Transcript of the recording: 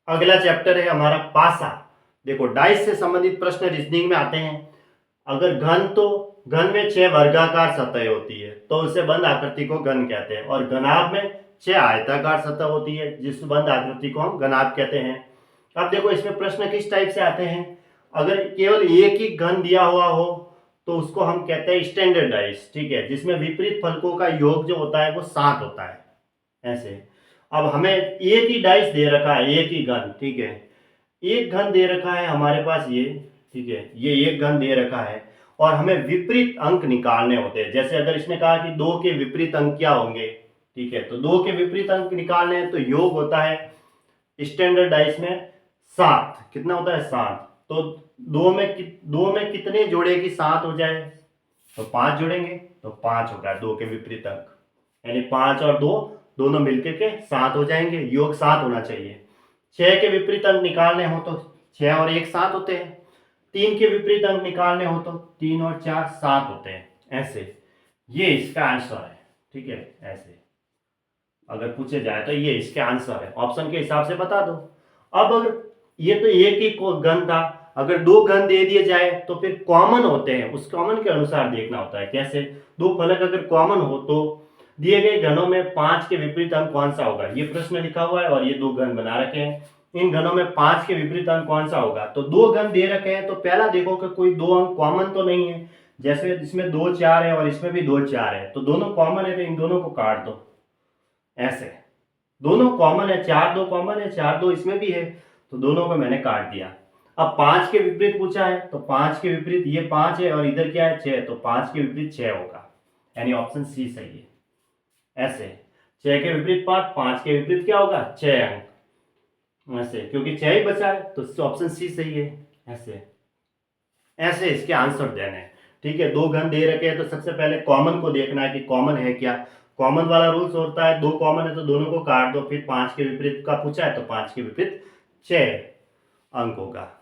अगला चैप्टर है हमारा पासा। देखो डाइस से संबंधित प्रश्न रीजनिंग में आते हैं। अगर घन, तो घन में 6 वर्गाकार सतह होती है तो उसे बंद आकृति को घन कहते हैं, और घनाभ में 6 आयताकार सतह होती है जिस बंद आकृति को हम घनाभ कहते हैं। अब देखो इसमें प्रश्न किस टाइप से आते हैं। अगर केवल एक ही घन दिया हुआ हो तो उसको हम कहते हैं स्टैंडर्ड डाइस, ठीक है, जिसमें विपरीत फलकों का योग जो होता है वो 7 होता है, ऐसे। अब हमें एक ही डाइस दे रखा है, एक ही घन, ठीक है, एक घन दे रखा है हमारे पास ये, ठीक है, ये एक घन दे रखा है और हमें विपरीत अंक निकालने होते हैं। जैसे अगर इसने कहा कि 2 के विपरीत अंक क्या होंगे, ठीक है, तो 2 के विपरीत अंक निकालने हैं तो योग होता है स्टैंडर्ड डाइस में 7। कितना होता है? 7। तो 2 में कितने जोड़े की 7 हो जाए? तो 5 जोड़ेंगे तो 5 होगा 2 के विपरीत अंक, यानी 5 और 2 दोनों मिलकर के 7 हो जाएंगे। योग 7 होना चाहिए। 6 के विपरीत अंक निकालने हो तो 6 और 1 7 होते हैं। 3 के विपरीत अंक निकालने हो तो 3 और 4 7 होते हैं, ऐसे। ये इसका आंसर है, ठीक है, ऐसे अगर पूछे जाए तो ये इसके आंसर है। ऑप्शन के हिसाब से बता दो। अब अगर ये तो एक ही घन था, अगर 2 घन दे दिए जाए तो फिर कॉमन होते हैं, उस कॉमन के अनुसार देखना होता है। कैसे? 2 फलक अगर कॉमन हो तो दिए गए घनों में 5 के विपरीत अंक कौन सा होगा? ये प्रश्न लिखा हुआ है और ये 2 घन बना रखे हैं। इन घनों में 5 के विपरीत अंक कौन सा होगा? तो 2 घन दे रखे हैं तो पहला देखो कि कोई 2 अंक कॉमन तो नहीं है। जैसे इसमें 2 4 है और इसमें भी 2 4 है, तो दोनों कॉमन है तो इन दोनों को काट दो, ऐसे। दोनों कॉमन है, 4 2 कॉमन है, 4 2 इसमें भी है, तो दोनों को मैंने काट दिया। अब 5 के विपरीत पूछा है तो 5 के विपरीत ये 5 है और इधर क्या है? 6, तो 5 के विपरीत 6 होगा, यानी ऑप्शन सी सही है, ऐसे। 6 के विपरीत 5, 5 के विपरीत क्या होगा? 6 अंक, ऐसे, क्योंकि 6 ही बचा है तो ऑप्शन सी सही है, ऐसे। ऐसे इसके आंसर देने हैं, ठीक है। 2 घन दे रखे हैं तो सबसे पहले कॉमन को देखना है कि कॉमन है क्या। कॉमन वाला रूल्स होता है 2 कॉमन है तो दोनों को काट दो, फिर 5 के विपरीत का पूछा है तो 5 के विपरीत 6 अंक होगा।